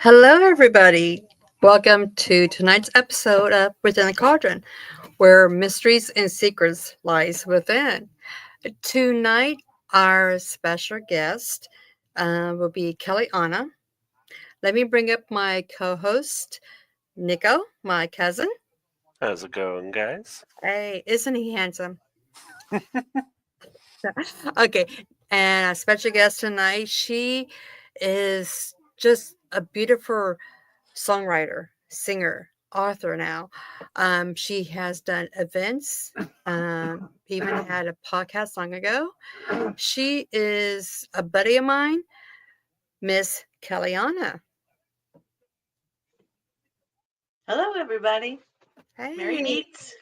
Hello, everybody. Welcome to tonight's episode of Within the Cauldron, where mysteries and secrets lies within. Tonight, our special guest will be Kellianna. Let me bring up my co-host, Nico, my cousin. How's it going, guys? Hey, isn't he handsome? Okay, and our special guest tonight, she is just a beautiful songwriter, singer, author now. She has done events, even had a podcast long ago. She is a buddy of mine, Miss Kellianna. Hello, everybody. Mary Hey, Neats.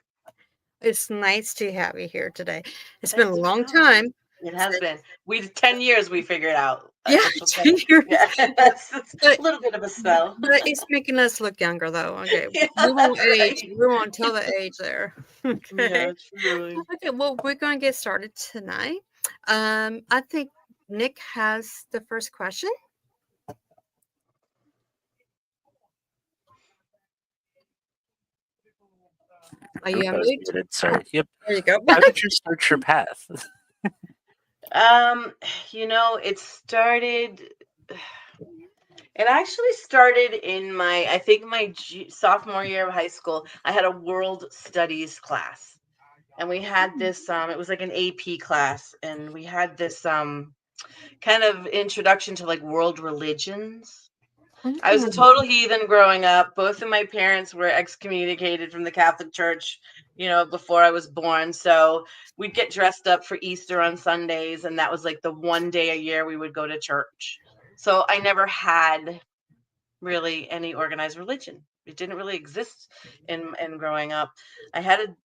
it's nice to have you here today. It's been a Thanks for long having time. me. It has been. 10 years we figured out. Yeah, Official 10. Yeah, that's but, a little bit of a spell. but it's making us look younger, though. Okay, Yeah, we won't that's age. right. We won't tell the age there. Okay. Yeah, truly. Okay, well, we're going to get started tonight. I think Nick has the first question. Are you I was unmuted? muted, sorry. Yep. There you go. How did you start your path? It started. It actually started in my sophomore year of high school. I had a world studies class, and we had this. It was like an AP class, and we had this kind of introduction to like world religions. I was a total heathen growing up. Both of my parents were excommunicated from the Catholic Church, before I was born. So we'd get dressed up for Easter on Sundays, and that was like the one day a year we would go to church. So I never had really any organized religion. It didn't really exist in growing up. I had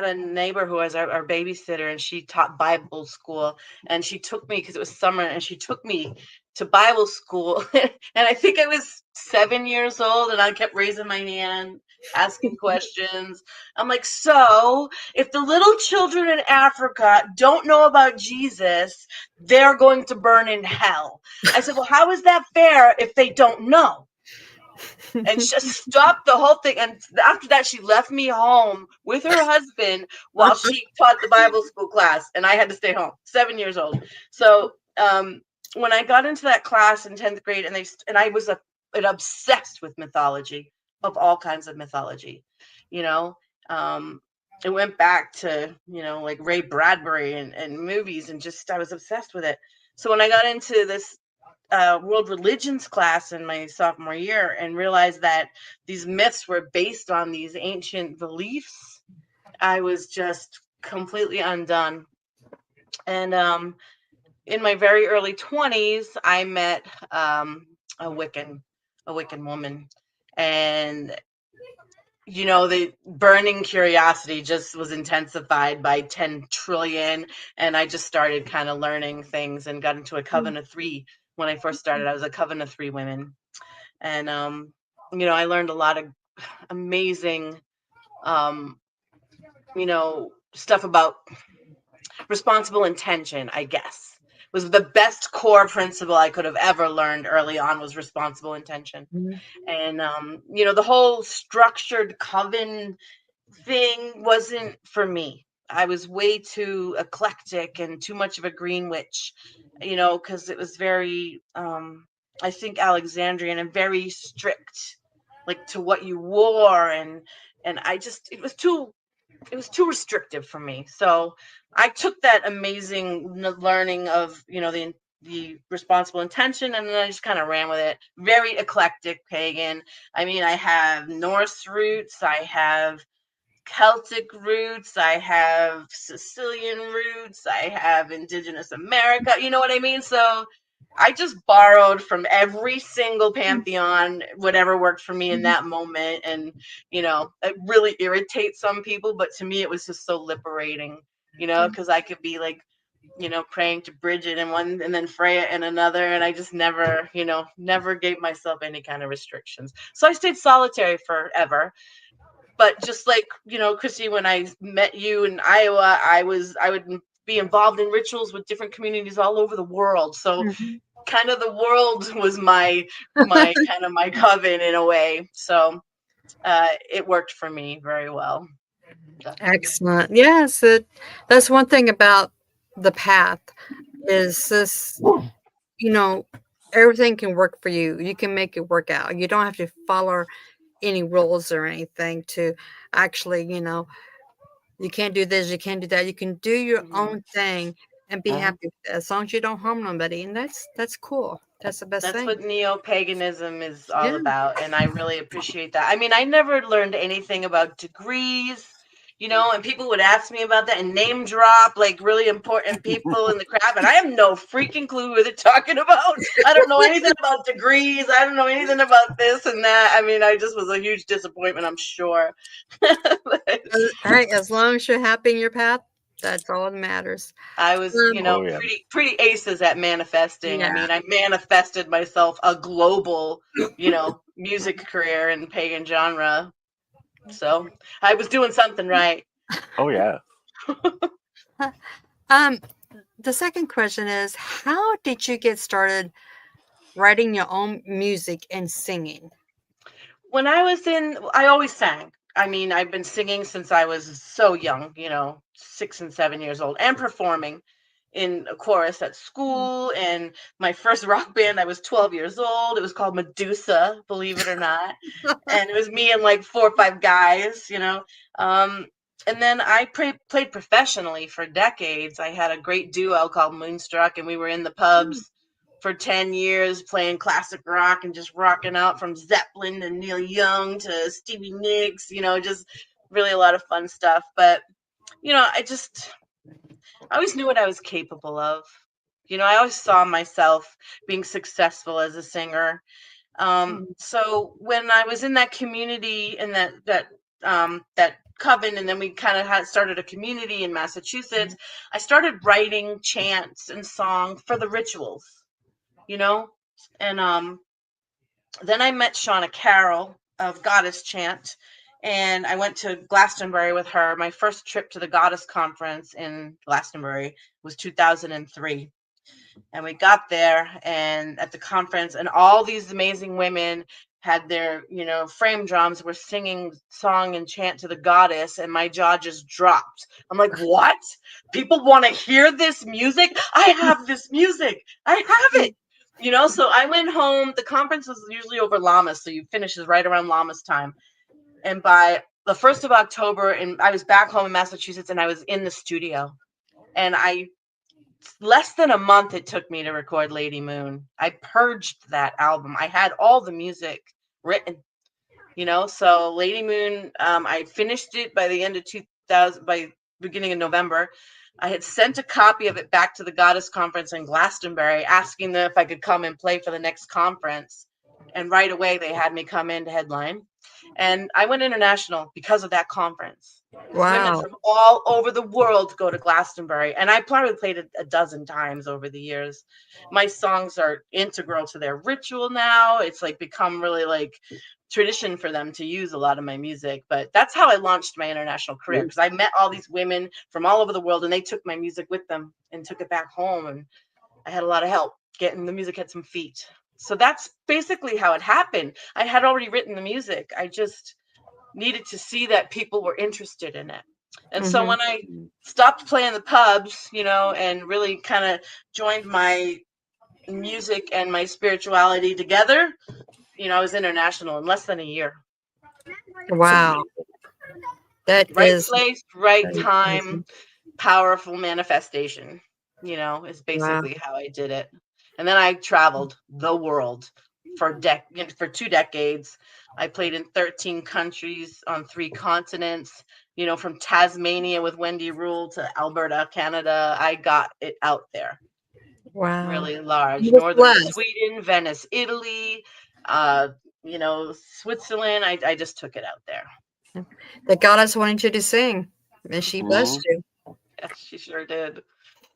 a neighbor who was our babysitter, and she taught Bible school, and she took me because it was summer, and she took me to Bible school. And I think I was 7 years old, and I kept raising my hand, asking questions. I'm like, so if the little children in Africa don't know about Jesus, they're going to burn in hell. I said, well, how is that fair if they don't know? And she stopped the whole thing. And after that, she left me home with her husband while she taught the Bible school class, and I had to stay home. 7 years old. So when I got into that class in 10th grade, and I was obsessed with mythology, of all kinds of mythology, it went back to like Ray Bradbury and movies, and just I was obsessed with it. So when I got into this world religions class in my sophomore year and realized that these myths were based on these ancient beliefs, I was just completely undone. And in my very early 20s, I met a Wiccan woman, and the burning curiosity just was intensified by 10 trillion, and I just started kind of learning things and got into a coven of three. When I first started, I was a coven of three women, and I learned a lot of amazing stuff about responsible intention, I guess. Was the best core principle I could have ever learned early on, was responsible intention. And the whole structured coven thing wasn't for me. I was way too eclectic and too much of a green witch, because it was very I think Alexandrian and very strict, like to what you wore, and it was too restrictive for me. So I took that amazing learning of the responsible intention, and then I just kind of ran with it. Very eclectic pagan. I mean, I have Norse roots, I have Celtic roots, I have Sicilian roots, I have Indigenous America, you know what I mean? So I just borrowed from every single pantheon, whatever worked for me in that moment. And, it really irritates some people, but to me, it was just so liberating, because I could be like, praying to Bridget in one and then Freya in another. And I just never gave myself any kind of restrictions. So I stayed solitary forever. But just like, Chrissy, when I met you in Iowa, I would be involved in rituals with different communities all over the world. So kind of the world was my kind of my coven in a way. So it worked for me very well. Definitely. Excellent. Yes, that's one thing about the path is this, you know, everything can work for you. You can make it work out. You don't have to follow any rules or anything to actually, you can't do this, you can't do that. You can do your own thing and be Mhm. happy with it, as long as you don't harm nobody. And that's cool. That's the best That's thing. what neo-paganism is all Yeah. about, and I really appreciate that. I mean, I never learned anything about degrees, and people would ask me about that and name drop like really important people in the craft, and I have no freaking clue who they're talking about. I don't know anything about degrees. I don't know anything about this and that. I mean, I just was a huge disappointment, I'm sure. But Hey, as long as you're happy in your path, that's all that matters. I was, Oh yeah. pretty aces at manifesting. I Yeah. mean, I manifested myself a global, music career in pagan genre. So I was doing something right. Oh yeah. Um, the second question is, how did you get started writing your own music and singing? When I always sang. I mean, I've been singing since I was so young, 6 and 7 years old, and performing in a chorus at school. And my first rock band, I was 12 years old. It was called Medusa, believe it or not. And it was me and like 4 or 5 guys. Um, and then I played professionally for decades. I had a great duo called Moonstruck, and we were in the pubs for 10 years playing classic rock and just rocking out from Zeppelin to Neil Young to Stevie Nicks, just really a lot of fun stuff. But, I always knew what I was capable of. I always saw myself being successful as a singer. So when I was in that community and that coven, and then we kind of had started a community in Massachusetts, I started writing chants and song for the rituals, you know, and then I met Shauna Carroll of Goddess Chant, and I went to Glastonbury with her. My first trip to the Goddess Conference in Glastonbury was 2003, and we got there and at the conference, and all these amazing women had their frame drums, were singing song and chant to the goddess, and my jaw just dropped. I'm like, what? People want to hear this music? I have this music. I have it. So I went home. The conference was usually over Lammas, so you finishes right around Lammas time, and by the 1st of October, and I was back home in Massachusetts, and I was in the studio, and I less than a month it took me to record Lady Moon. I purged that album. I had all the music written, so Lady Moon, I finished it by the end of 2000, by beginning of November. I had sent a copy of it back to the Goddess Conference in Glastonbury, asking them if I could come and play for the next conference. And right away, they had me come in to headline. And I went international because of that conference. Because women Wow. from all over the world go to Glastonbury. And I probably played it a dozen times over the years. My songs are integral to their ritual now. It's like become really like tradition for them to use a lot of my music. But that's how I launched my international career, because I met all these women from all over the world, and they took my music with them and took it back home. And I had a lot of help getting the music at some feet. So that's basically how it happened. I had already written the music. I just needed to see that people were interested in it. And so Hmm. when I stopped playing the pubs, and really kind of joined my music and my spirituality together, I was international in less than a year. It's Wow. amazing. That Right is place, right that is time, amazing. powerful manifestation, is Wow. basically how I did it. And then I traveled the world for 2 decades. I played in 13 countries on 3 continents, from Tasmania with Wendy Rule to Alberta, Canada. I got it out there Wow. really large. You was Northern blessed. Sweden, Venice, Italy, uh, Switzerland. I just took it out there. That God has wanted you to sing, and she blessed Mhm. you. Yes, she sure did.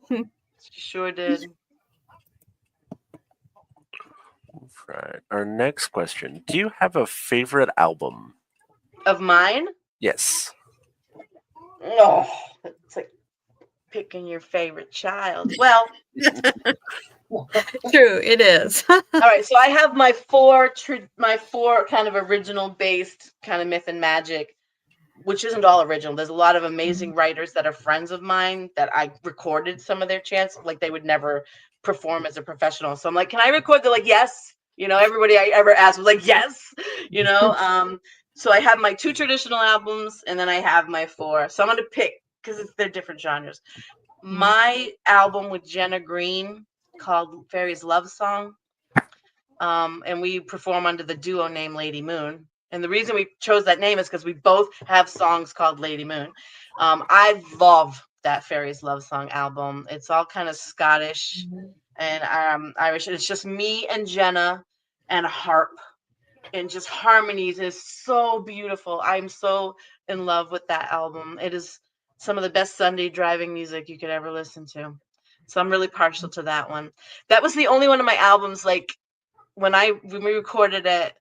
She sure did. Right. Our next question: do you have a favorite album? Of mine? Yes. Oh, it's like picking your favorite child. Well, True, it is. All right, so I have my four kind of original based kind of myth and magic, which isn't all original. There's a lot of amazing writers that are friends of mine that I recorded some of their chants. Like they would never perform as a professional. So I'm like, can I record? They're like, yes. You know, everybody I ever asked was like, yes. You know, so I have my 2 traditional albums and then I have my 4. So I'm going to pick because they're different genres. My album with Jenna Green called Fairy's Love Song. And we perform under the duo name Lady Moon. And the reason we chose that name is because we both have songs called Lady Moon. I love that Fairy's Love Song album. It's all kind of Scottish and Irish. It's just me and Jenna and a harp and just harmonies. Is so beautiful. I'm so in love with that album. It is some of the best Sunday driving music you could ever listen to. So I'm really partial to that one. That was the only one of my albums, like, when we recorded it,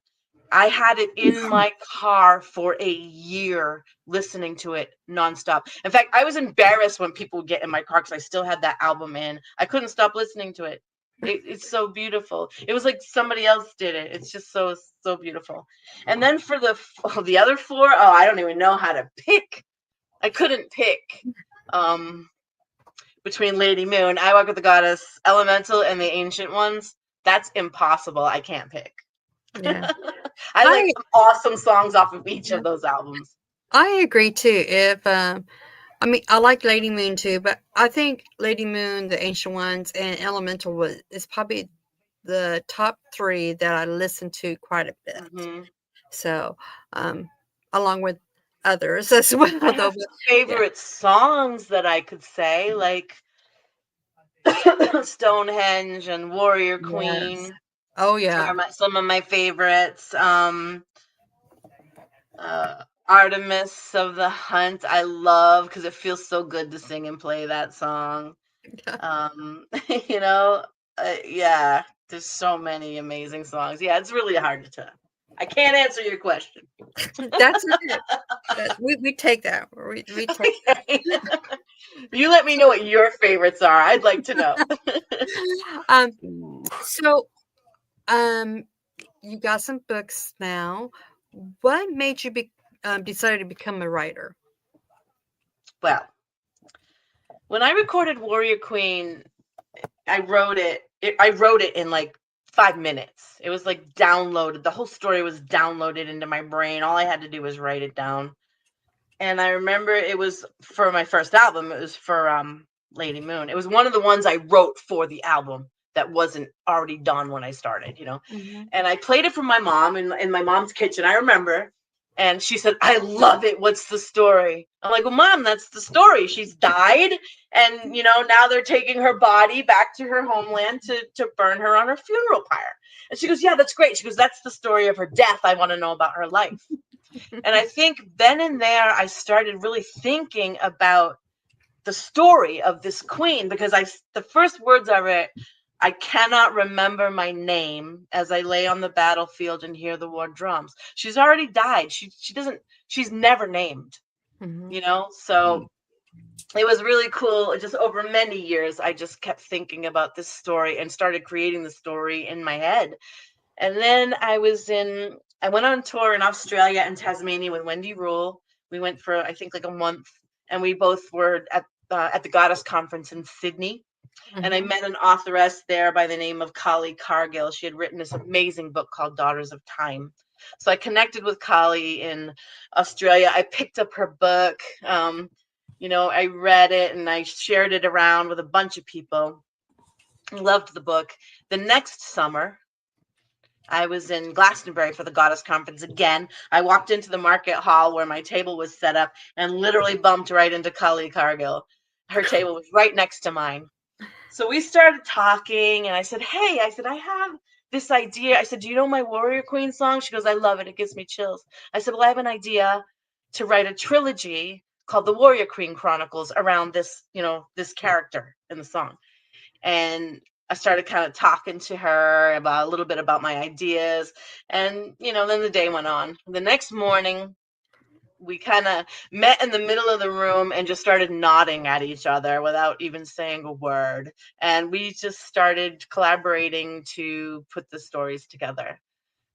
I had it in my car for a year listening to it nonstop. In fact, I was embarrassed when people would get in my car because I still had that album in. I couldn't stop listening to it. It's so beautiful. It was like somebody else did it. It's just so beautiful. And then for the other 4, I don't even know how to pick. I couldn't pick between Lady Moon, I Walk with the Goddess, Elemental, and the Ancient Ones. That's impossible. I can't pick. Yeah. I like some awesome songs off of each of those albums. I agree too. If I mean, I like Lady Moon too, but I think Lady Moon, the Ancient Ones, and Elemental is probably the top 3 that I listen to quite a bit. So, along with others as well. I have favorite songs that I could say, like Stonehenge and Warrior Queen. Yes. Oh yeah, some of my favorites. Artemis of the Hunt, I love because it feels so good to sing and play that song. You know, yeah, there's so many amazing songs. Yeah, it's really hard to. I can't answer your question. That's okay. We take that. We take that. You let me know what your favorites are. I'd like to know. So, you got some books now. What made you decide to become a writer? Well, when I recorded Warrior Queen, I wrote it in like 5 minutes. It was like downloaded. The whole story was downloaded into my brain. All I had to do was write it down. And I remember it was for my first album. It was for Lady Moon. It was one of the ones I wrote for the album that wasn't already done when I started, you know. And I played it for my mom in my mom's kitchen, I remember. And she said, I love it. What's the story? I'm like, well, Mom, that's the story. She's died. And, you know, now they're taking her body back to her homeland to burn her on her funeral pyre. And she goes, yeah, that's great. She goes, that's the story of her death. I want to know about her life. And I think then and there, I started really thinking about the story of this queen, because the first words I read, I cannot remember my name as I lay on the battlefield and hear the war drums. She's already died. She's never named, you know? So it was really cool. Just over many years, I just kept thinking about this story and started creating the story in my head. And then I went on tour in Australia and Tasmania with Wendy Rule. We went for, I think, like a month, and we both were at the Goddess Conference in Sydney. And I met an authoress there by the name of Kali Cargill. She had written this amazing book called Daughters of Time. So I connected with Kali in Australia. I picked up her book. You know, I read it and I shared it around with a bunch of people. I loved the book. The next summer, I was in Glastonbury for the Goddess Conference again. I walked into the market hall where my table was set up and literally bumped right into Kali Cargill. Her table was right next to mine. So we started talking and I said, hey, I have this idea. I said, do you know my Warrior Queen song? She goes, I love it. It gives me chills. I said, well, I have an idea to write a trilogy called the Warrior Queen Chronicles around this, you know, this character in the song. And I started kind of talking to her about a little bit about my ideas. And, you know, then the day went on. The next morning, we kind of met in the middle of the room and just started nodding at each other without even saying a word. And we just started collaborating to put the stories together.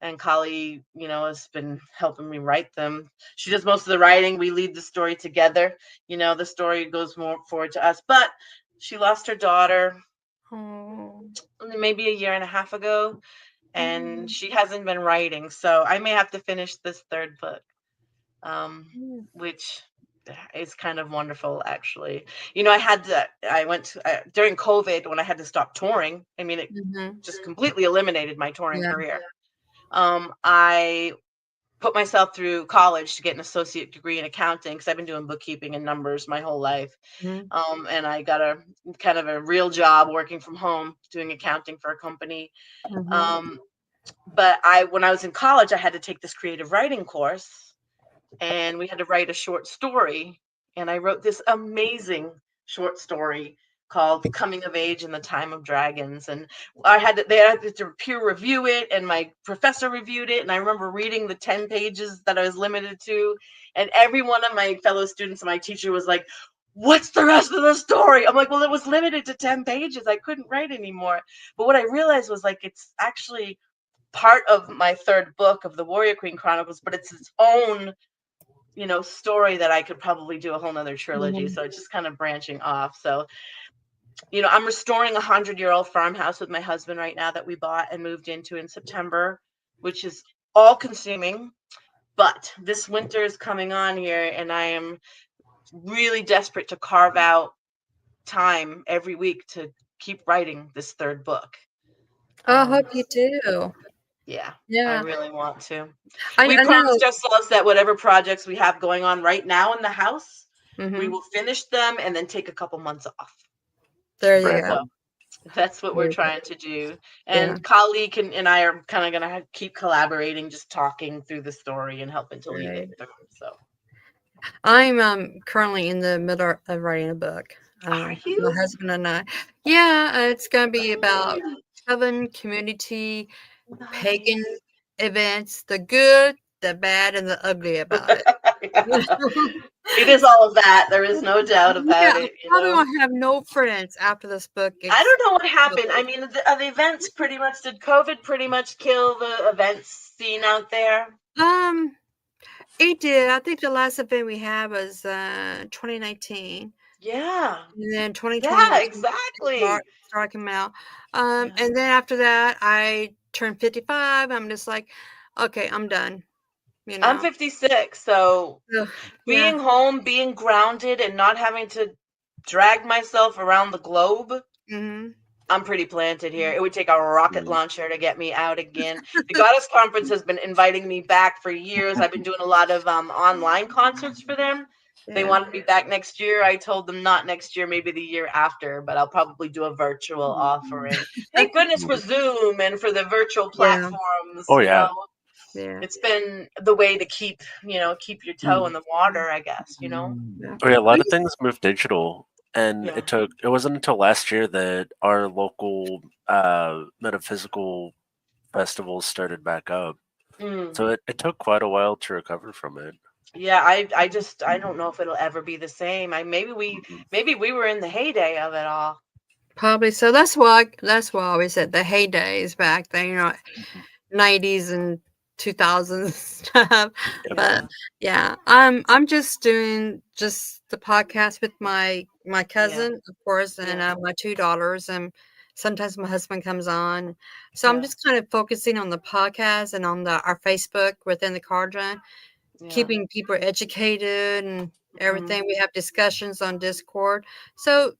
And Kali, has been helping me write them. She does most of the writing. We lead the story together. The story goes more forward to us. But she lost her daughter maybe a year and a half ago, and she hasn't been writing. So I may have to finish this third book, which is kind of wonderful, actually. I went to, during COVID when I had to stop touring. I mean, it just completely eliminated my touring career. I put myself through college to get an associate degree in accounting because I've been doing bookkeeping and numbers my whole life. And I got a kind of a real job working from home doing accounting for a company. But when I was in college, I had to take this creative writing course, and we had to write a short story. And I wrote this amazing short story called Coming of Age in the Time of Dragons. And they had to peer review it, and my professor reviewed it. And I remember reading the 10 pages that I was limited to. And every one of my fellow students and my teacher was like, "What's the rest of the story?" I'm like, "Well, it was limited to 10 pages. I couldn't write anymore." But what I realized was, like, it's actually part of my third book of the Warrior Queen Chronicles, but it's its own story that I could probably do a whole nother trilogy. So it's just kind of branching off. So I'm restoring a 100-year-old farmhouse with my husband right now that we bought and moved into in September, which is all consuming. But this winter is coming on here, and I am really desperate to carve out time every week to keep writing this third book. I hope you do. Yeah, Yeah. I really want to. I We know. promised ourselves that whatever projects we have going on right now in the house, we will finish them and then take a couple months off. There you Right go. on. That's what we're trying to do. And Kali and I are kind of going to keep collaborating, just talking through the story and helping to lead it through. So I'm currently in the middle of writing a book. Are My you? husband and I. Yeah, it's going to be about coven, community, pagan Nice. events, the good, the bad, and the ugly about it. It is all of that. There is no doubt about I it. probably won't have no friends after this book. I don't know what happened. I mean, the events did COVID pretty much kill the events scene out there? It did. I think the last event we had was 2019. Yeah. And then 2020 Yeah, exactly. started coming out. And then after that, I turned 55. I'm just like, okay, I'm done. I'm 56, so being Yeah. home, being grounded, and not having to drag myself around the globe, I'm pretty planted here. It would take a rocket launcher to get me out again. The Goddess Conference has been inviting me back for years. I've been doing a lot of online concerts for them. They wanted me back next year. I told them not next year, maybe the year after, but I'll probably do a virtual offering. Thank goodness for Zoom and for the virtual platforms. Oh, yeah. It's been the way to keep your toe in the water, I guess. Oh, yeah, a lot of things moved digital, and it wasn't until last year that our local metaphysical festivals started back up. So it took quite a while to recover from it. Yeah, I don't know if it'll ever be the same. Maybe we were in the heyday of it all. Probably so. That's why I always said the heydays back then, 90s and 2000s stuff. But yeah, I'm just doing the podcast with my cousin, of course, and my two daughters, and sometimes my husband comes on. So I'm just kind of focusing on the podcast and on our Facebook Within the Cauldron, keeping people educated and everything. We have discussions on Discord. So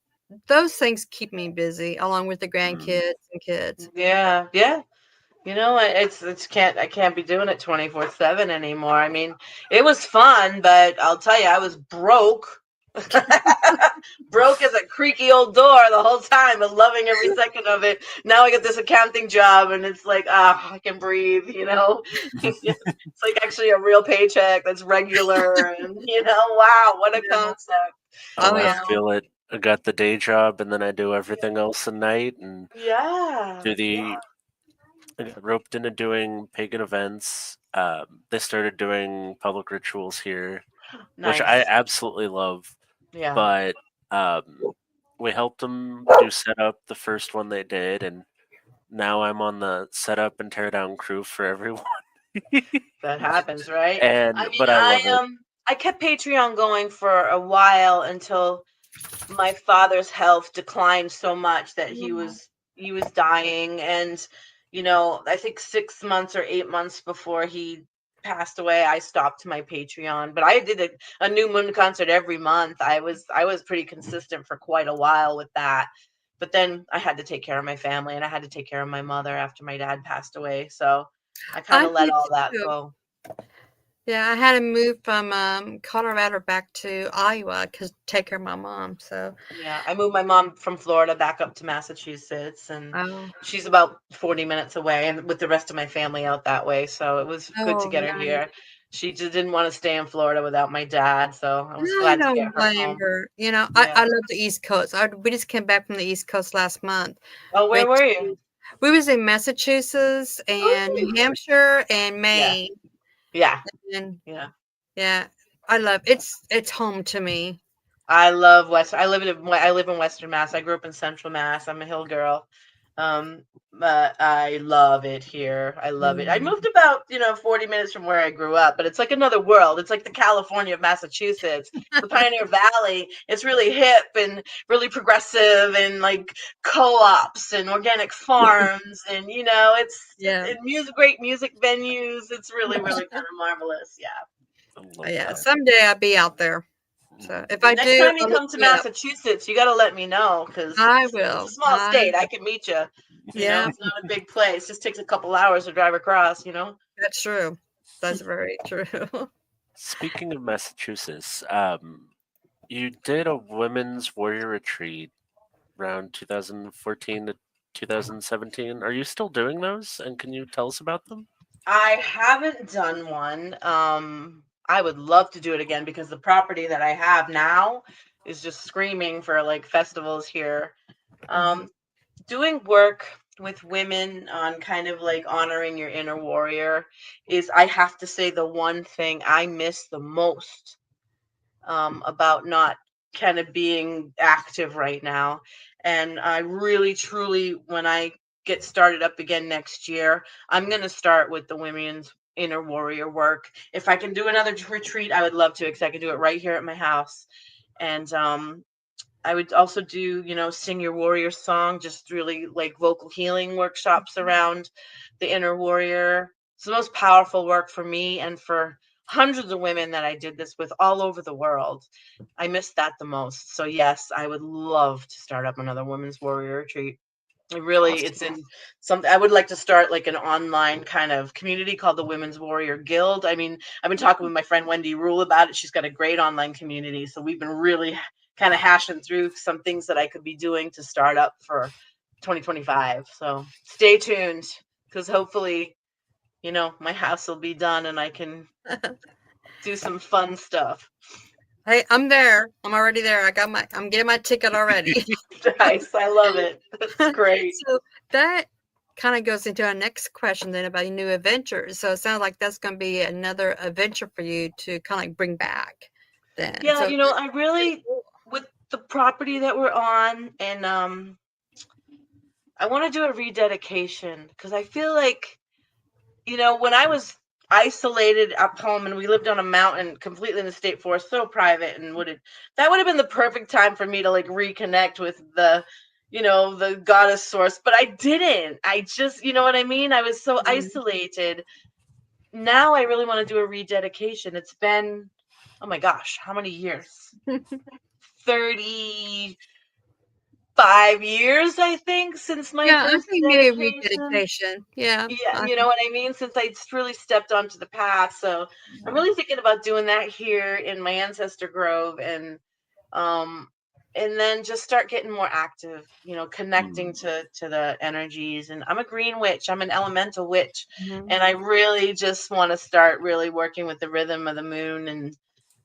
those things keep me busy along with the grandkids and kids. Yeah. I can't be doing it 24/7 anymore. I mean, it was fun, but I'll tell you, I was broke. Broke as a creaky old door the whole time, but loving every second of it. Now I get this accounting job, and it's like, I can breathe. It's like actually a real paycheck that's regular, and wow, what a concept. Oh, I feel it. I got the day job, and then I do everything else at night, and I got roped into doing pagan events. They started doing public rituals here. which I Nice. absolutely love. Yeah. But we helped them do setup the first one they did, and now I'm on the setup and tear down crew for everyone. That happens, right? I And mean, but I love it. I kept Patreon going for a while until my father's health declined so much that he was dying, and I think 6 months or 8 months before he passed away, I stopped my Patreon. But I did a new moon concert every month. I was pretty consistent for quite a while with that. But then I had to take care of my family, and I had to take care of my mother after my dad passed away. So I kind I of let did all that too. go. Yeah, I had to move from Colorado back to Iowa because take care of my mom. So, Yeah, I moved my mom from Florida back up to Massachusetts, and oh, she's about 40 minutes away, and with the rest of my family out that way. So it was good to oh, get her nice. here. She just didn't want to stay in Florida without my dad, so I was I glad to get don't her blame home. her. I Yeah. love the East Coast. We just came back from the East Coast last month. Oh, where Went were you? to, we was in Massachusetts and New Oh, Hampshire and yeah, Maine. yeah, And yeah. yeah, I love it's home to me. I love West. I live in Western Mass. I grew up in Central Mass. I'm a hill girl. Um, but I love it here. I love it. I Mm. moved about 40 minutes from where I grew up, but it's like another world. It's like the California of Massachusetts, the Pioneer Valley. It's really hip and really progressive, and like co-ops and organic farms, and it's Yeah. and music, great music venues. It's really, really kind of marvelous. Yeah. I love Yeah, that. someday I'll be out there. So if Well, I next do, time you I'll look come to you up. Massachusetts, you got to let me know, because I it's a will. small state. I can meet you. Yeah, It's not a big place. Just takes a couple hours to drive across. that's true. That's very true. Speaking of Massachusetts, you did a women's warrior retreat around 2014 to 2017. Are you still doing those? And can you tell us about them? I haven't done one. I would love to do it again, because the property that I have now is just screaming for like festivals here. Mhm. Um, Doing work with women on kind of like honoring your inner warrior is, I have to say, the one thing I miss the most, about not kind of being active right now. And I really, truly, when I get started up again next year, I'm going to start with the women's inner warrior work. If I can do another retreat, I would love to, because I can do it right here at my house. And I would also do, sing your warrior song, just really like vocal healing workshops around the inner warrior. It's the most powerful work for me and for hundreds of women that I did this with all over the world. I miss that the most. So yes, I would love to start up another women's warrior retreat. It's Awesome. in something. I would like to start like an online kind of community called the Women's Warrior Guild. I mean, I've been talking with my friend Wendy Rule about it. She's got a great online community. So we've been really kind of hashing through some things that I could be doing to start up for 2025. So stay tuned, because hopefully, my house will be done and I can do some fun stuff. Hey, I'm there. I'm already there. I'm getting my ticket already. Nice. I love it. That's great. So that kind of goes into our next question then about new adventures. So it sounds like that's going to be another adventure for you to kind of like bring back then. Yeah, So I really, with the property that we're on, and I want to do a rededication, because I feel like, when I was isolated up home and we lived on a mountain completely in the state forest, so private and wooded, that would have been the perfect time for me to like reconnect with the goddess source. But I didn't. I just, you know what I mean? I was so Mhm. isolated. Now I really want to do a rededication. It's been, oh my gosh, how many years? 35 years, I think, since my Yeah, I first think maybe a dedication. rededication. Yeah, Yeah, I you know what I mean? Since I really stepped onto the path. So I'm really thinking about doing that here in my ancestor grove, um and then just start getting more active, connecting Mm. to the energies. And I'm a green witch. I'm an elemental witch. mhm. And I really just want to start really working with the rhythm of the moon, and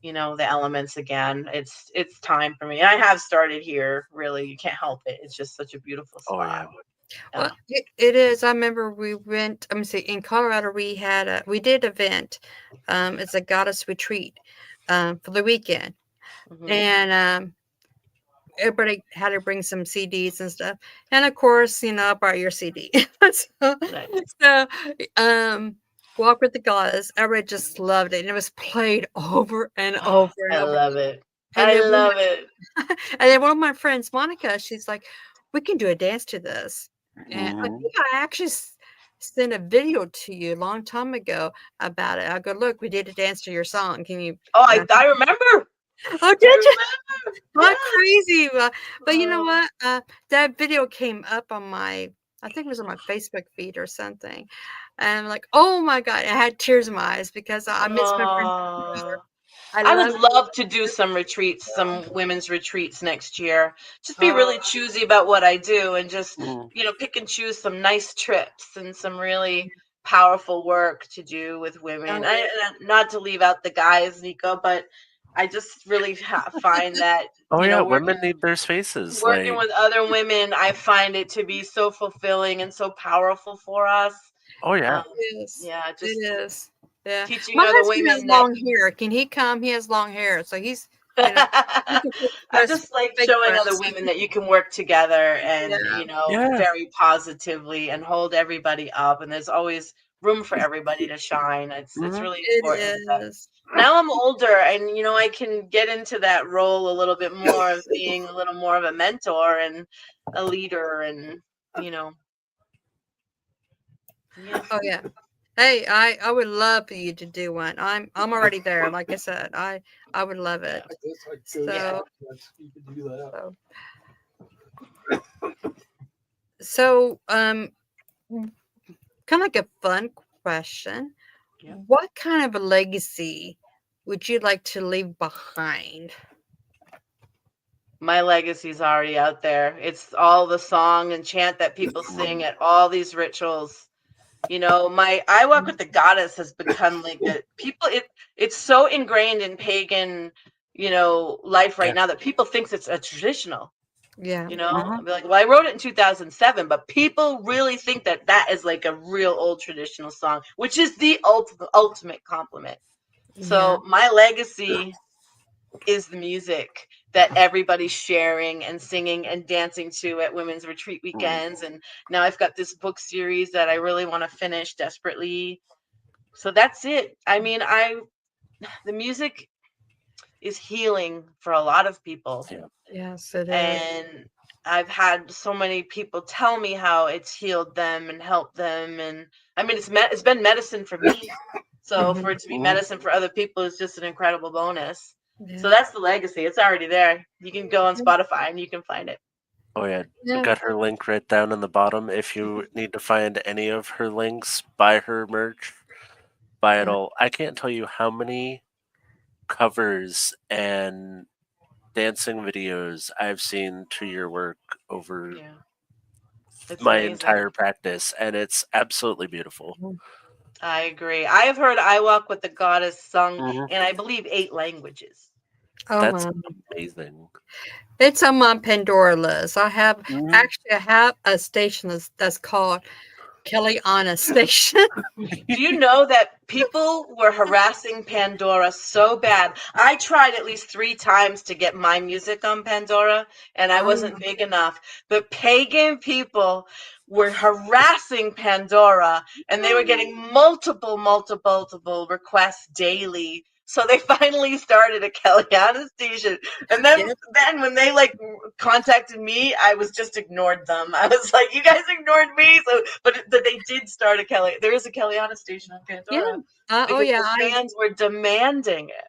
the elements again. It's time for me. I have started here, really. You can't help it. It's just such a beautiful Oh spot. yeah. Yeah. Well, it is. I remember we went. I'm see in Colorado. We did an event. It's a goddess retreat. for the weekend, Mhm. and everybody had to bring some CDs and stuff. And of course, I brought your CD. so, Nice. so, Walk with the Goddess. Everybody just loved it, and it was played over and over and I over. love it. And I then one, love it. and then one of my friends, Monica, she's like, "We can do a dance to this." And I Mhm. think I actually sent a video to you a long time ago about it. I go, "Look, we did a dance to your song. Can you?" Oh, I remember. Oh, I did you? remember. How Yes. crazy! But you know Oh. what? That video came up on I think it was on my Facebook feed or something, and I'm like, "Oh my god!" I had tears in my eyes because I miss my friends so much. Oh. I I would love. love to do some retreats, some women's retreats next year. Just be really Oh, choosy about what I do and just, Mhm. pick and choose some nice trips and some really powerful work to do with women. oh yeah. Not to leave out the guys, Nico, but I just really find that, Oh yeah, working women need their spaces. working with other women, I find it to be so fulfilling and so powerful for us. Oh yeah. Um, Yes, yeah, it just is. Yeah, teaching my other husband has women that long hair. Can he come? He has long hair, so he's he can I press just like fake showing other breasts. women that you can work together and, Yeah, Yeah. very positively and hold everybody up. And there's always room for everybody to shine. It's Mhm. really important. it is. Now I'm older and, I can get into that role a little bit more of being a little more of a mentor and a leader and, yeah. Oh yeah. Hey, I would love for you to do one. I'm already there. Like I said, I would love it. Yeah. So kind of like a fun question. Yeah. What kind of a legacy would you like to leave behind? My legacy's already out there. It's all the song and chant that people sing at all these rituals. My I Walk with the Goddess has become like a people it's so ingrained in pagan, life right Yeah. now that people thinks it's a traditional. Yeah. Mhm. I'll be like, well, I wrote it in 2007, but people really think that that is like a real old traditional song, which is the ultimate compliment. Yeah. So my legacy is the music that everybody's sharing and singing and dancing to at women's retreat Mhm. weekends. And now I've got this book series that I really want to finish desperately. So that's it. I mean, the music is healing for a lot of people. Yeah. Yes, it is. And I've had so many people tell me how it's healed them and helped them. And I mean, it's been medicine for me. So for Mhm. it to be Mhm. medicine for other people is just an incredible bonus. So Yeah. that's the legacy. It's already there. You can go on Spotify and you can find it. Oh yeah. I Yeah. got her link right down in the bottom. If you need to find any of her links, buy her merch, buy it Yeah. all. I can't tell you how many covers and dancing videos I've seen to your work over Yeah, it's my amazing. entire practice, and it's absolutely beautiful. Mhm. I agree. I have heard I Walk with the Goddess sung Mhm. in, I believe, 8 languages. Oh That's wow. amazing. It's on my Pandora list. Mhm. I have a station that's called Kellianna Station. Do you know that people were harassing Pandora so bad? I tried at least 3 times to get my music on Pandora, and I Oh, wasn't big enough. But pagan people were harassing Pandora, and they were getting multiple requests daily. So they finally started a Kellianna station. And then, yes. then when they like contacted me, I was just ignored them. I was like, you guys ignored me. So, but they did start a There is a Kellianna station on Yeah. Pandora Oh because yeah. the fans were demanding it.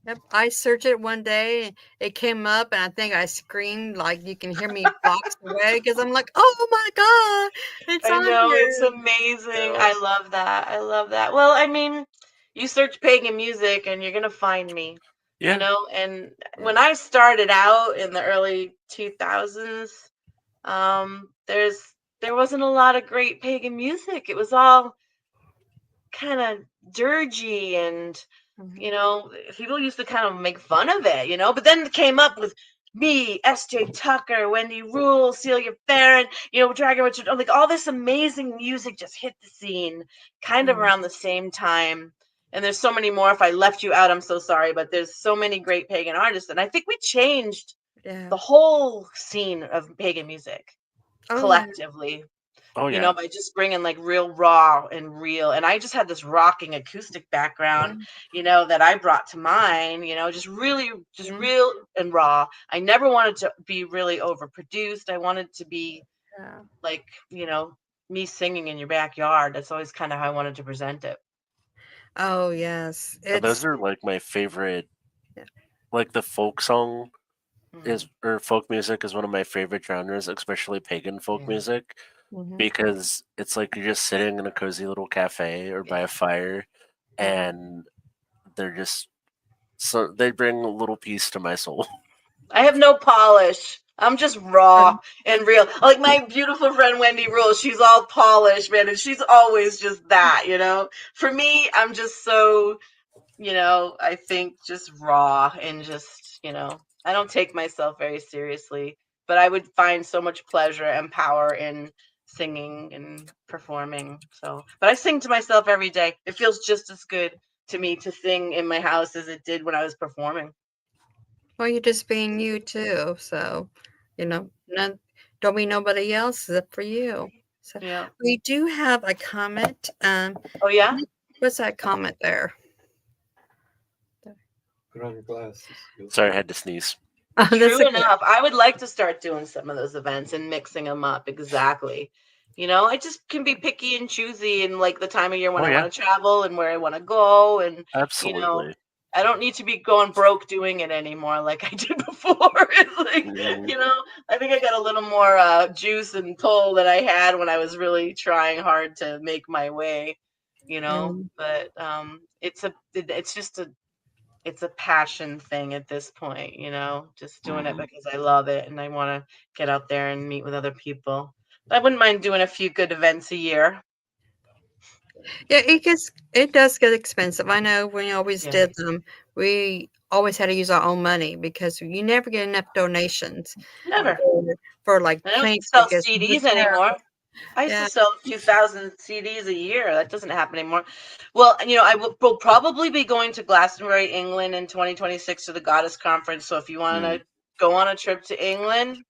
Yep, I searched it one day, and it came up, and I think I screamed like you can hear me blocks away because I'm like, "Oh my god, it's I on know, it's here!" amazing. So, I love that. I love that. Well, I mean, you search pagan music and you're gonna find me, Yeah. and yeah. when I started out in the early 2000s, there wasn't a lot of great pagan music. It was all kind of dirgy and Mhm. people used to kind of make fun of it, but then it came up with me, SJ Tucker, Wendy Rule, Celia Farron, Dragon Richard, like all this amazing music just hit the scene kind of Mhm. around the same time. And there's so many more. If I left you out, I'm so sorry, but there's so many great pagan artists. And I think we changed Yeah. the whole scene of pagan music Oh, yeah. collectively, Oh you yeah. know, by just bringing like real raw and real. And I just had this rocking acoustic background, you know, that I brought to mine, you know, just really, just Mhm. real and raw. I never wanted to be really overproduced. I wanted to be Yeah. like, you know, me singing in your backyard. That's always kind of how I wanted to present it. Oh, yes. Those It's are like my favorite. yeah. Like the folk song Mhm. is, or folk music is one of my favorite genres, especially pagan folk Yeah. music, Mhm. because it's like you're just sitting in a cozy little cafe or by Yeah. a fire, and they're just so they bring a little peace to my soul. I have no polish. I'm just raw Um, and real. Like my beautiful friend Wendy Rule, she's all polished, man, and she's always just that, you know. For me, I'm just so, you know, I think just raw and just, you know, I don't take myself very seriously, but I would find so much pleasure and power in singing and performing. So, but I sing to myself every day. It feels just as good to me to sing in my house as it did when I was performing. well, you're just being you too. So, none, don't be nobody else except for you. So, Yeah. we do have a comment. Oh yeah. What's that comment there? Put on your glasses. Sorry, I had to sneeze. That's True a good. enough. I would like to start doing some of those events and mixing them up. Exactly. You know, I just can be picky and choosy and like the time of year when Oh I yeah, want to travel and where I want to go. And, you know, absolutely. I don't need to be going broke doing it anymore like I did before. It's like, Mhm. you know, I think I got a little more juice and pull than I had when I was really trying hard to make my way, you know, Mm. but it's just it's a passion thing at this point, you know, just doing it Mhm. because I love it and I want to get out there and meet with other people. I wouldn't mind doing a few good events a year. Yeah, it does get expensive. I know when we always Yeah. did them, we always had to use our own money because you never get enough donations Never. for like I don't plane sell tickets and CDs hotel. anymore. I used to Yeah. sell 2,000 CDs a year. That doesn't happen anymore. Well, you know, will probably be going to Glastonbury, England in 2026 to the Goddess Conference. So if you want Mhm. to go on a trip to England,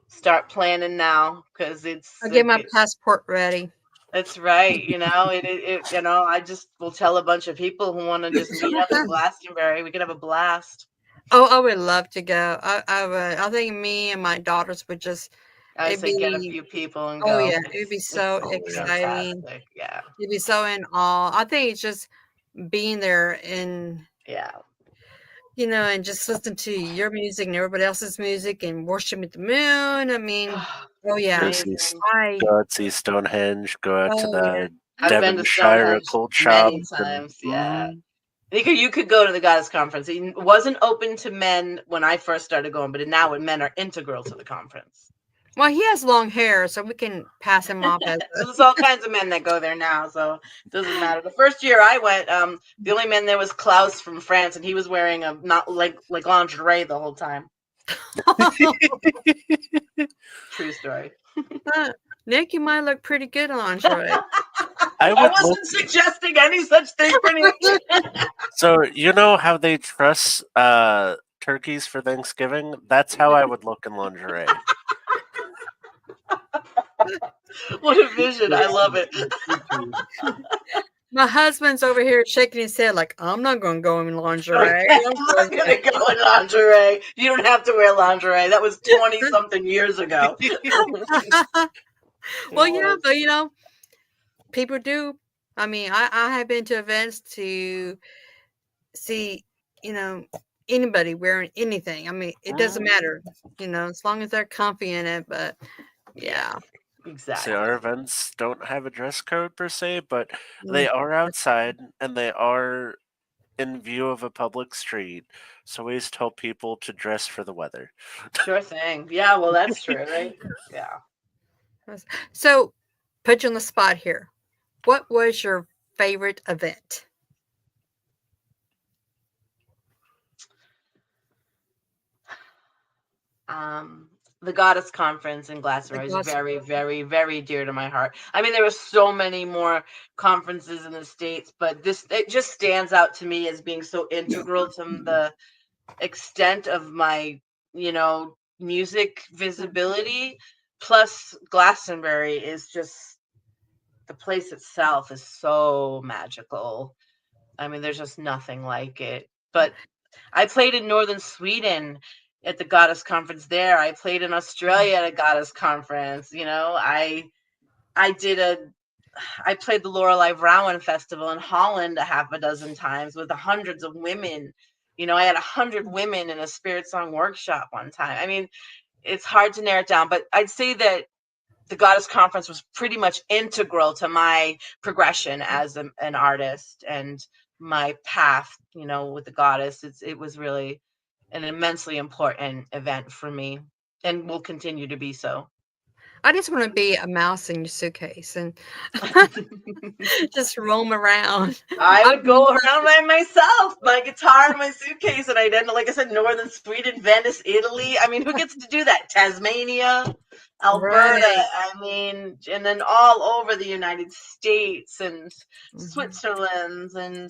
start planning now because I'll get my passport ready. that's right. You know, you know, I just will tell a bunch of people who want to just meet up in Glastonbury. We could have a blast. Oh, I would love to go. I would. I think me and my daughters would just. I It'd say get a be. few people and Oh yeah, go. it'd be so It's Oh yeah. exciting. fantastic. Yeah. You'd be so in awe. I think it's just being there and Yeah. and just listen to your music and everybody else's music and worship at the moon. I mean, oh It's yeah, Go amazing. I. go out, see Stonehenge. Go out to Oh yeah. the I've been to Devonshire Stonehenge occult many shops, and times. Yeah. You could go to the Goddess Conference. It wasn't open to men when I first started going, but now men are integral to the conference. Well, he has long hair, so we can pass him off as So there's all kinds of men that go there now, so it doesn't matter. The first year I went, the only man there was Klaus from France, and he was wearing a not like lingerie the whole time. True story. Nick, you might look pretty good in lingerie. I I would look. wasn't suggesting any such thing for Nick. So you know how they truss turkeys for Thanksgiving? That's how I would look in lingerie. What a vision! I love it. My husband's over here shaking his head like, I'm not going to go in lingerie. Okay, I'm not gonna go in lingerie. You don't have to wear lingerie. That was 20 something years ago. Well, yeah, but people do. I mean, I have been to events to see, you know, anybody wearing anything. I mean, it doesn't matter, as long as they're comfy in it. But yeah. See, Exactly. our events don't have a dress code per se, but they Mm. are outside and they are in view of a public street. So we always tell people to dress for the weather. Sure thing. Yeah, well, that's true, right? Yeah. So, put you on the spot here. What was your favorite event? Um, The Goddess Conference in The Glastonbury is gospel. very, very, very dear to my heart. I mean, there were so many more conferences in the States, but this, it just stands out to me as being so integral to the extent of my, music visibility. Plus, Glastonbury is just, the place itself is so magical. I mean, there's just nothing like it. But I played in northern Sweden at the Goddess Conference there. I played in Australia at a Goddess Conference. I did a I played the Lorelei Rowan Festival in Holland a half a dozen times with hundreds of women. I had 100 women in a spirit song workshop one time. I mean, it's hard to narrow it down, but I'd say that the Goddess Conference was pretty much integral to my progression as an artist and my path, with the goddess. It was really an immensely important event for me and will continue to be so. I just want to be a mouse in your suitcase and just roam around. I I would go around by myself, my guitar in my suitcase, and I'd end up, like I said, northern Sweden, Venice, Italy. I mean, who gets to do that? Tasmania, Alberta, right. I mean, and then all over the United States and Mhm. Switzerland and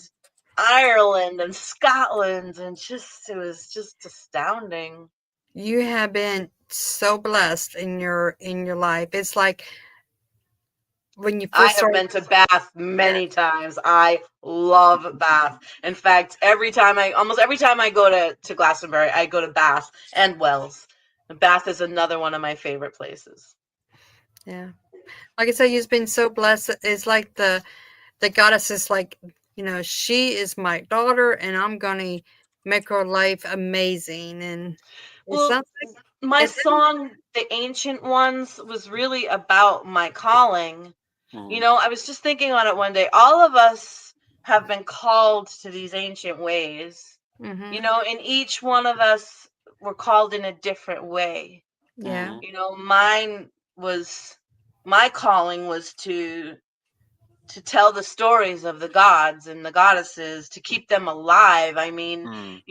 Ireland and Scotland, and it was just astounding. You have been so blessed in your life. It's like when you I first have started. been to Bath Yeah. many times. I love Bath. In fact, almost every time I go to Glastonbury, I go to Bath and Wells. Bath is another one of my favorite places. Yeah. Like I said, you've been so blessed. It's like the goddess is like, she is my daughter and I'm gonna make her life amazing. And it Well, sounds like my it sounds song, The Ancient Ones, was really about my calling. Mm, I was just thinking on it one day. All of us have been called to these ancient ways. mm-hmm. And each one of us were called in a different way. Yeah. mm, Mine was my calling was to tell the stories of the gods and the goddesses, to keep them alive. I mean, mm,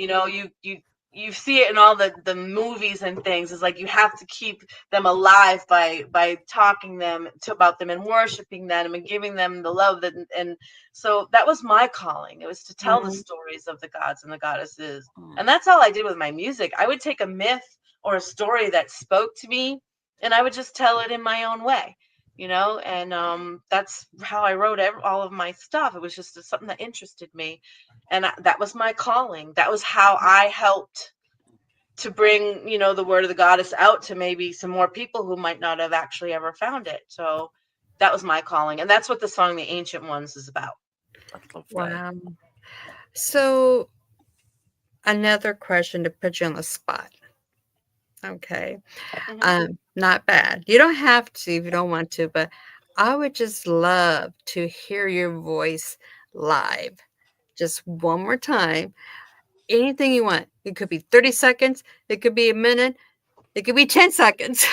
you see it in all the movies and things. It's like you have to keep them alive by talking about them and worshiping them and giving them the love and so that was my calling. It was to tell the Mm-hmm. stories of the gods and the goddesses. mm, And that's all I did with my music. I would take a myth or a story that spoke to me and I would just tell it in my own way, and that's how I wrote all of my stuff. It was just something that interested me, and that was my calling. That was how I helped to bring, the word of the goddess out to maybe some more people who might not have actually ever found it. So that was my calling, and that's what the song "The Ancient Ones" is about. I love that. Wow. So another question to put you on the spot. Okay. Hmm. Not bad. You don't have to if you don't want to, but I would just love to hear your voice live. Just one more time. Anything you want. It could be 30 seconds, it could be a minute, it could be 10 seconds.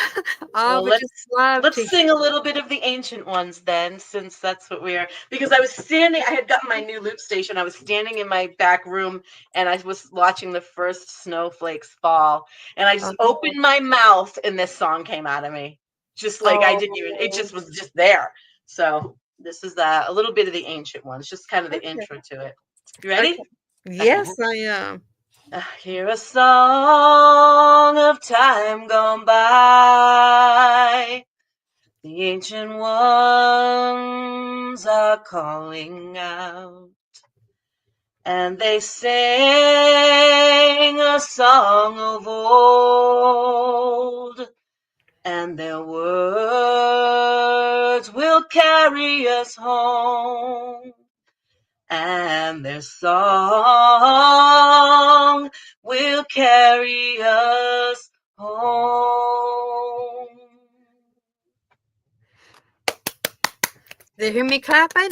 I Well, would just love let's to. sing a little bit of the ancient ones then, since that's what we are. Because I had gotten my new loop station. I was standing in my back room and I was watching the first snowflakes fall. And I just Oh, opened my mouth and this song came out of me. Just like I didn't even, it oh, just was just there. So this is a little bit of the ancient ones, just kind of the okay, intro to it. You ready? okay. Okay. Mhm. Yes, I am. I hear a song of time gone by. The ancient ones are calling out, and they sing a song of old, and their words will carry us home, and their song will carry us home. Did you hear me clapping?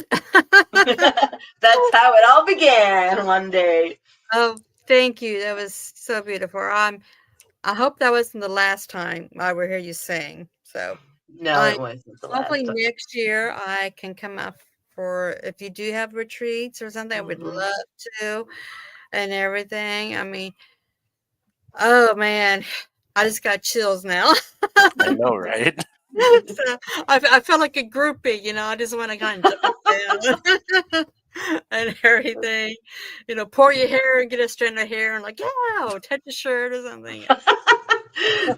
That's how it all began one day. Oh, thank you. That was so beautiful. I hope that wasn't the last time I will hear you sing. So No, I it wasn't the hopefully last time. next year I can come out for if you do have retreats or something, I would Hmm. love to and everything. I mean, oh man. I just got chills now. I know, right? So I feel like a groupie, I just want to kind of jump down and everything. Pour your hair and get a strand of hair and like, yeah, or touch your shirt or something.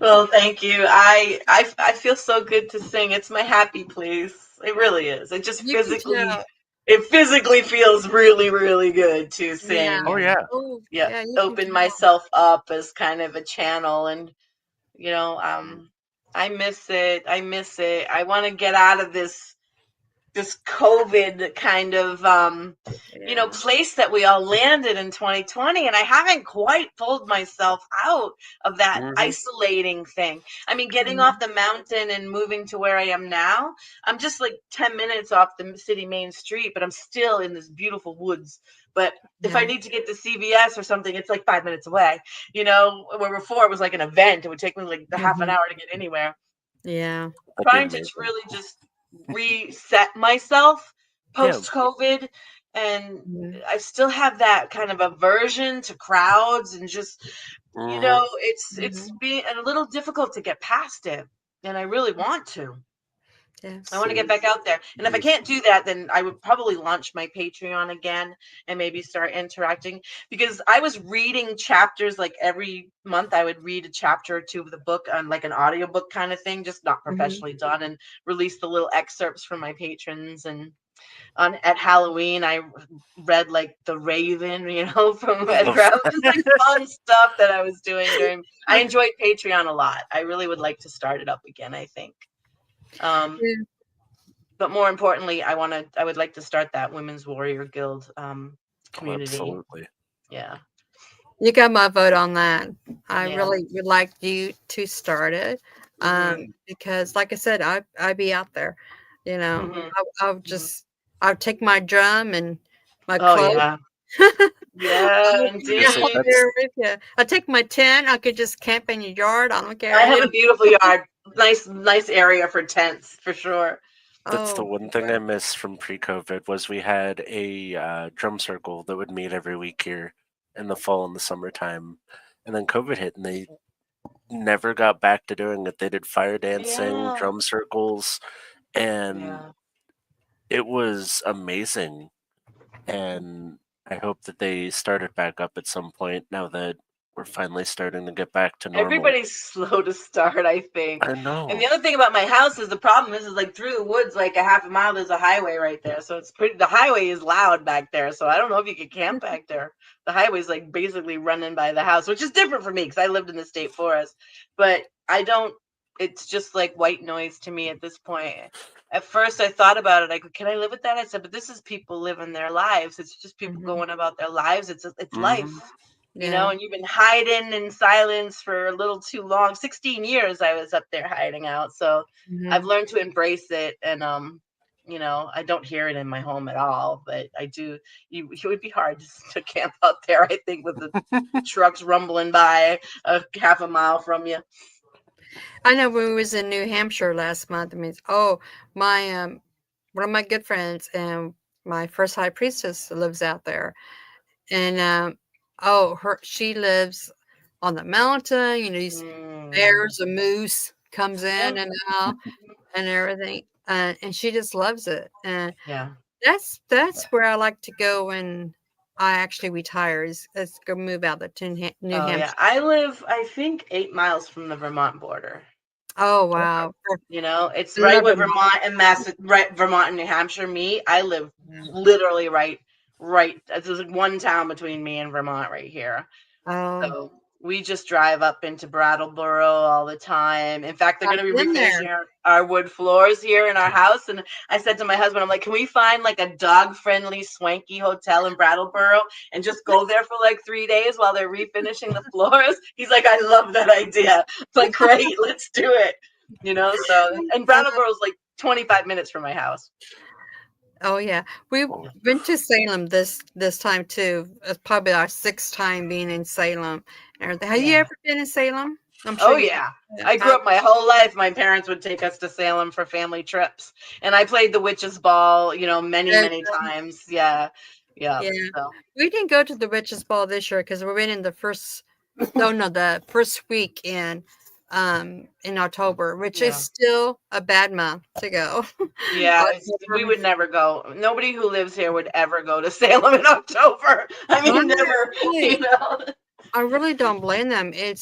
Well, thank you. I feel so good to sing. It's my happy place. It really is. You can tell. It physically feels really, really good to Yeah. sing Oh and yeah. Oh, yeah, yeah, you can open tell. myself up as kind of a channel and Mm. I miss it. I miss it. I want to get out of this COVID kind of Yeah. place that we all landed in 2020, and I haven't quite pulled myself out of that Hmm. isolating thing. I mean, getting Mhm. off the mountain and moving to where I am now, I'm just like 10 minutes off the city main street, but I'm still in this beautiful woods. But if I Yeah. need to get to CVS or something, it's like 5 minutes away. Where before it was like an event, it would take me like a half an Mhm. hour to get anywhere. Yeah. That'd be Trying to amazing. really just reset myself Yeah. post COVID, and Mhm. I still have that kind of aversion to crowds and just Hmm. it's Mhm. being a little difficult to get past it, and I really want to. I want to Yes. get back out there. And if I can't do that, then I would probably launch my Patreon again and maybe start interacting because I was reading chapters like every month. I would read a chapter or two of the book on like an audiobook kind of thing, just not Mhm. professionally done, and release the little excerpts for my patrons. And on at Halloween, I read like The Raven, from Edgar Love Allan, just like fun stuff that I was doing during. I enjoyed Patreon a lot. I really would like to start it up again, I think. Um, Yeah. but more importantly, I would like to start that Women's Warrior Guild Oh, community. absolutely. Yeah. You got my vote on that. I Yeah. really would like you to start it, Mhm. because, like I said, I'd be out there. You know, Mhm. I'll Mhm. just I'll take my drum and my Oh clothes. yeah. Yeah, I'll be Gonna say out indeed. there that's with you. I take my tent. I could just camp in your yard. I don't I care. have a beautiful yard. Nice area for tents for sure. that's the Oh, one thing I miss from pre-COVID was we had a drum circle that would meet every week here in the fall and the summertime, and then COVID hit and they never got back to doing it. They did fire dancing, Yeah. drum circles, and Yeah. it was amazing. And I hope that they start it back up at some point now that we're finally starting to get back to normal. Everybody's slow to start, I think. I And the know. other thing about my house is the problem is like through the woods, like a half a mile, there's a highway right there. So the highway is loud back there. So I don't know if you could camp back there. The highway's like basically running by the house, which is different for me because I lived in the state forest. But I don't, it's just like white noise to me at this point. At first I thought about it. I go, can I live with that? I said, but this is people living their lives. It's just people mhm. going about their lives. It's life, Hmm. Yeah. and you've been hiding in silence for a little too long. 16 years I was up there hiding out. So I've Mhm. learned to embrace it. And, I don't hear it in my home at all, but I do. It would be hard to camp out there, I think, with the trucks rumbling by a half a mile from you. I know when we was in New Hampshire last month. I mean, oh, my one of my good friends and my first high priestess lives out there, and oh, her she lives on the mountain. These Mm, bears, a moose comes yeah. in and out and everything, and she just loves it. And Yeah. that's where I like to go when I actually retire. Is go move out to New Oh, yeah. Hampshire. I live, I think, 8 miles from the Vermont border. Oh Okay. wow, It's I right love where them. Vermont and right, Vermont and New Hampshire meet. I live literally right. There's like one town between me and Vermont right here. Oh, So we just drive up into Brattleboro all the time. In fact, they're I've going to be been there. refinishing our wood floors here in our house. And I said to my husband, I'm like, can we find like a dog friendly, swanky hotel in Brattleboro and just go there for like 3 days while they're refinishing the floors? He's like, I love that idea. It's like, great, let's do it. So, and Uh, Brattleboro's like 25 minutes from my house. oh yeah, we Oh, went to Salem this time too. It's probably our sixth time being in Salem. And everything. Have you Yeah. ever been in Salem? I'm sure Oh you yeah. have. I grew up my whole life. My parents would take us to Salem for family trips. And I played the witch's ball, many, Uh, many times. Yeah. Yeah. yeah, So we didn't go to the Witches Ball this year because we went in the first. Oh no, the first week in. in October, which is Yeah. still a bad month to go. Yeah, we October. would never go. Nobody who lives here would ever go to Salem in October. I mean, never, Honestly, you know. I really don't blame them. It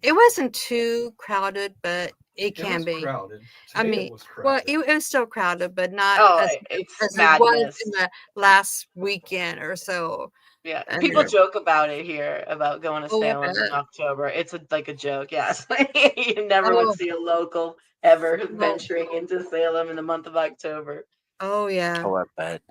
wasn't too crowded, but it It can was be. crowded. I Today mean, it was well, crowded. it was still crowded, but not Oh, it's as it was madness. in the last weekend or so. Yeah, And people joke about it here about going to oh, I Salem in bet. October. It's like a joke. Yes, you never would Oh, see a local ever oh, venturing into Salem in the month of October. oh, yeah. Oh, I bet.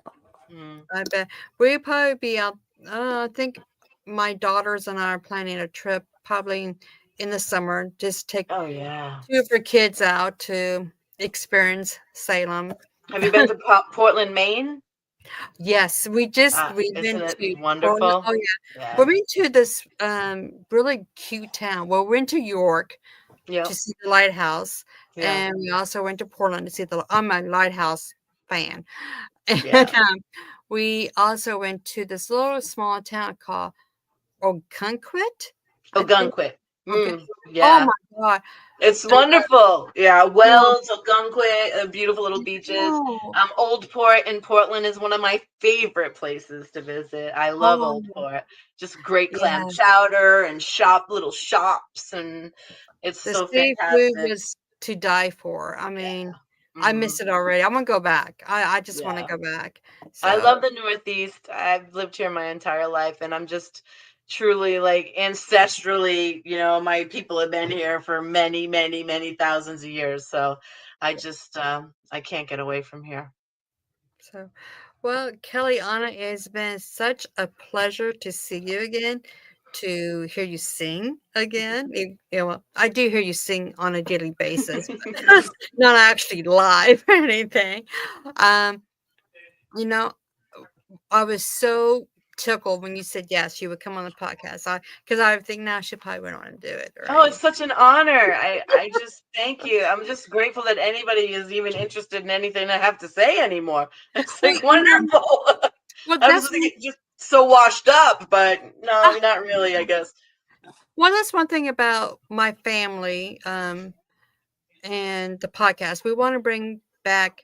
Mm. I bet we'd probably be out. I think my daughters and I are planning a trip probably in the summer. Just take Oh yeah. 2 of her kids out to experience Salem. Have you been to Portland, Maine? Yes, we've Isn't been it to Portland. wonderful? Oh yeah, we Yeah. went to this really cute town. Well, we went to York to Yep. see the lighthouse, Yeah. and we also went to Portland to see the. I'm a lighthouse fan, and Yeah. we also went to this little small town called Ogunquit, I think. Ogunquit. Okay. Oh Yeah. my god. It's The wonderful. Yeah, oh, Wells, Ogunquit, beautiful little beaches. no. Old Port in Portland is one of my favorite places to visit. I love Oh, Old Port. Just great clam yeah. chowder and little shops, and it's The so seafood fantastic. was to die for. I Yeah. mean, I Hmm. miss it already. I'm gonna go back. I just wanna Yeah. go back. I So, love the Northeast. I've lived here my entire life, and I'm just truly like ancestrally, my people have been here for many, many, many thousands of years. So I can't get away from here. so well, Kellianna, it's been such a pleasure to see you again, to hear you sing again. Well, I do hear you sing on a daily basis, but not actually live or anything. Um, you know, I was so tickled when you said yes, you would come on the podcast. Because I think now she probably wouldn't want to do it, Oh, it's right? such an honor. I just thank you. I'm just grateful that anybody is even interested in anything I have to say anymore. It's Well, like wonderful. well, I was that's like, just so washed up, but no, not really, I guess. well, that's one thing about my family. And the podcast. We want to bring back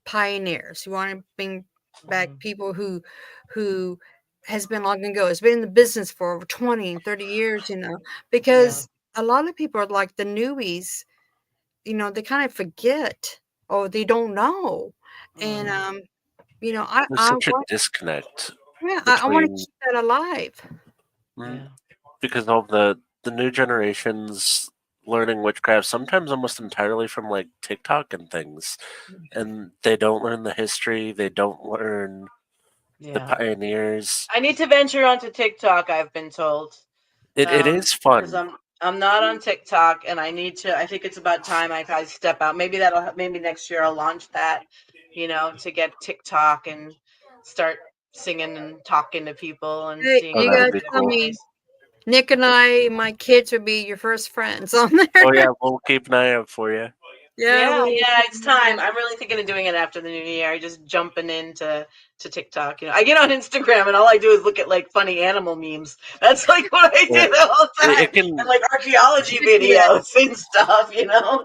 pioneers. We want to bring back Mhm. people who has been long ago, has been in the business for over 20 and 30 years, Yeah. because a lot of people are like the newbies, they kind of forget or they don't know. And Mm. There's I such a want disconnect yeah, I want to between keep that alive. mm, Yeah. because all the new generations learning witchcraft sometimes almost entirely from like TikTok and things, and they don't learn the history. They don't learn the Yeah. pioneers. I need to venture onto TikTok, I've been told. It is Because fun. I'm not on TikTok, and I think it's about time I step out. Maybe next year I'll launch that, to get TikTok and start singing and talking to people and Hey, seeing Oh, you about that'd gotta be tell cool. me. different. Nick and I, my kids would be your first friends on there. Oh yeah, we'll keep an eye out for you. Yeah, Yeah, we yeah, it's time. I'm really thinking of doing it after the new year. Just jumping into TikTok. I get on Instagram and all I do is look at like funny animal memes. That's like what I do Yeah, the whole time, it and can. like archaeology should do that. videos and stuff.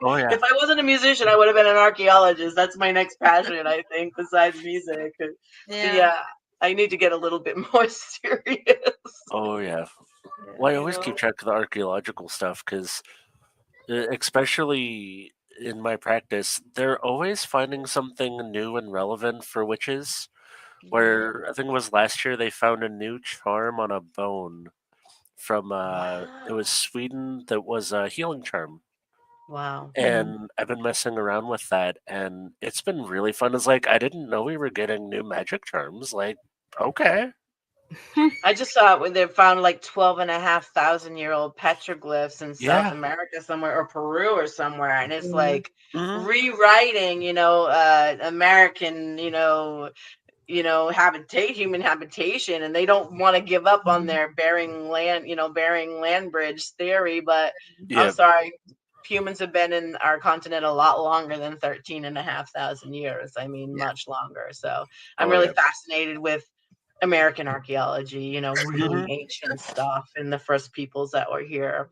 Oh yeah, If I wasn't a musician, I would have been an archaeologist. That's my next passion, I think, besides music. But Yeah. yeah, I need to get a little bit more serious. oh yeah. Well, I Yeah. always keep track of the archaeological stuff because, especially in my practice, they're always finding something new and relevant for witches. Yeah. Where I think it was last year they found a new charm on a bone from it was Wow. Sweden that was a healing charm. Wow. Mhm. And I've been messing around with that and it's been really fun. It's like I didn't know we were getting new magic charms. Like, okay. I just saw it when they found like 12,500-year-old petroglyphs in South Yeah. America somewhere, or Peru or somewhere. And it's Mhm. like Hmm. rewriting, American, human habitation. And they don't want to give up on Mhm. their bearing land bridge theory. But I'm Yeah. sorry, humans have been in our continent a lot longer than 13,500 years. I mean, Yeah. much longer. So I'm Oh really yeah. fascinated with American archaeology, really Hmm. ancient stuff and the first peoples that were here.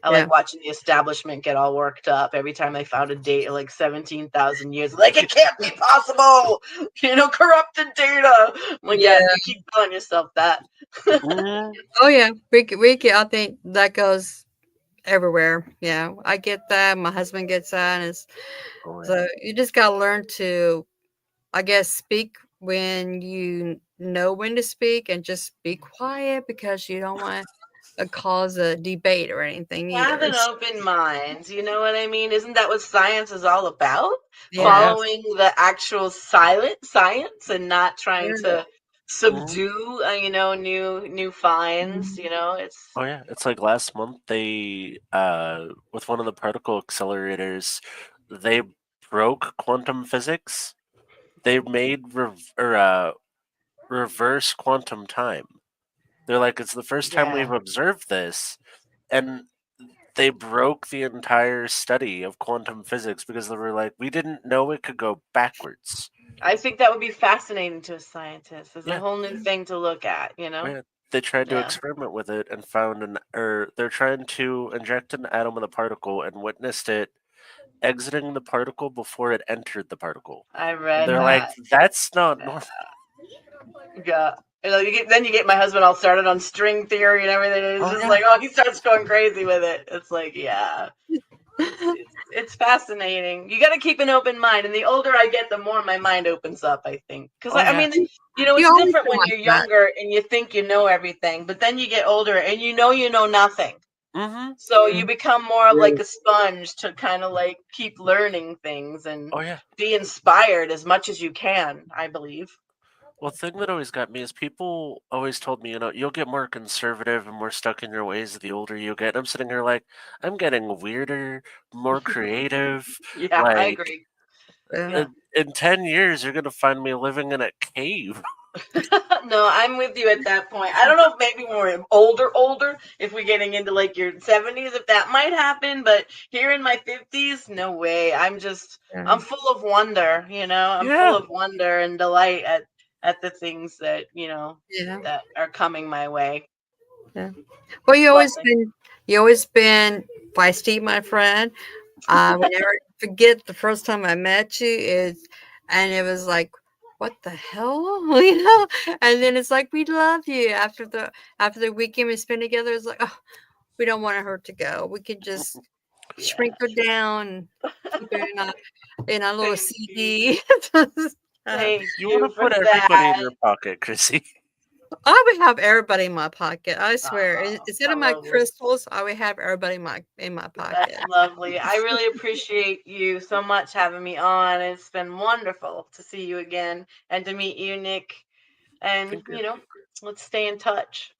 I like watching the establishment get all worked up every time they found a date like 17,000 years. Like, it can't be possible, corrupted data. I'm like, yeah, you keep telling yourself that. Oh yeah, Ricky, I think that goes everywhere. Yeah, I get that. My husband gets that. And so you just gotta learn to, I guess, speak when you know when to speak, and just be quiet because you don't want to cause a debate or anything Have either. an open mind. You know what I mean? Isn't that what science is all about? Yeah. Following the actual silent science and not trying Yeah. to subdue, new finds. It's Oh yeah, it's like last month they with one of the particle accelerators, they broke quantum physics. They made reverse quantum time. They're like, it's the first time we've observed this, and they broke the entire study of quantum physics because they were like, we didn't know it could go backwards. I think that would be fascinating to a scientist. It's a Yeah. whole new thing to look at, Yeah. They tried to Yeah. experiment with it and found they're trying to inject an atom with a particle and witnessed it exiting the particle before it entered the particle. I read They're like, that. that's not normal. Yeah. Then you get my husband all started on string theory and everything. And it's just like, he starts going crazy with it. It's like, yeah. It's fascinating. You got to keep an open mind, and the older I get, the more my mind opens up, I think. Because I mean, it's always different when like you're that. younger and you think you know everything, but then you get older and you know nothing. Mm-hmm. So you become more of like a sponge to kind of like keep learning things and be inspired as much as you can, I believe. Well, the thing that always got me is people always told me, you'll get more conservative and more stuck in your ways the older you get. I'm sitting here like, I'm getting weirder, more creative. Yeah, I agree. In 10 years, you're going to find me living in a cave. No, I'm with you at that point. I don't know if maybe when we're older, if we're getting into like your 70s, if that might happen, but here in my 50s, no way. I'm full of wonder, I'm full of wonder and delight at the things that, that are coming my way. Yeah. Well, you always been feisty, my friend. I will never forget the first time I met you and it was like, what the hell? And then it's like, we love you after the weekend we spent together. It's like, oh, we don't want her to go. We can just shrink her down, keep her in a little CD. Thank you want to for put everybody in that. your pocket, Chrissy. I would have everybody in my pocket. I swear. Instead of my lovely. crystals, I would have everybody in my pocket. That's lovely. I really appreciate you so much having me on. It's been wonderful to see you again and to meet you, Nick. And let's stay in touch.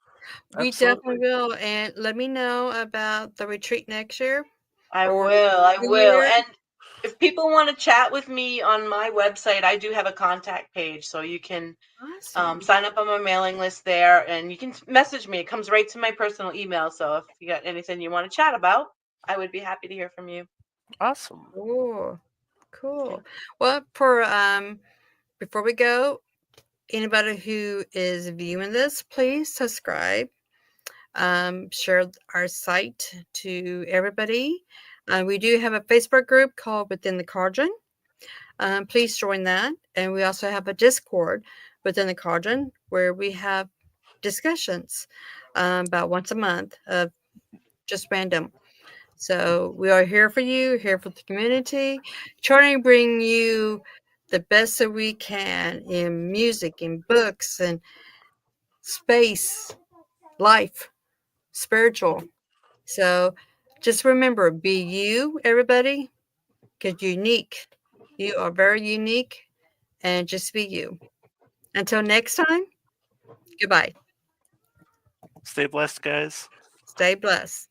We definitely will. And let me know about the retreat next year. I will. And if people want to chat with me on my website, I do have a contact page, so you can sign up on my mailing list there, and you can message me. It comes right to my personal email. So if you got anything you want to chat about, I would be happy to hear from you. Awesome. Oh, cool. Well, before we go, anybody who is viewing this, please subscribe. Share our site to everybody. We do have a Facebook group called Within the Cauldron. Please join that. And we also have a Discord Within the Cauldron where we have discussions about once a month of just random. So we are here for you, here for the community, trying to bring you the best that we can in music, in books, and space, life, spiritual. So just remember, be you, everybody, because you're unique. You are very unique, and just be you. Until next time, goodbye. Stay blessed, guys. Stay blessed.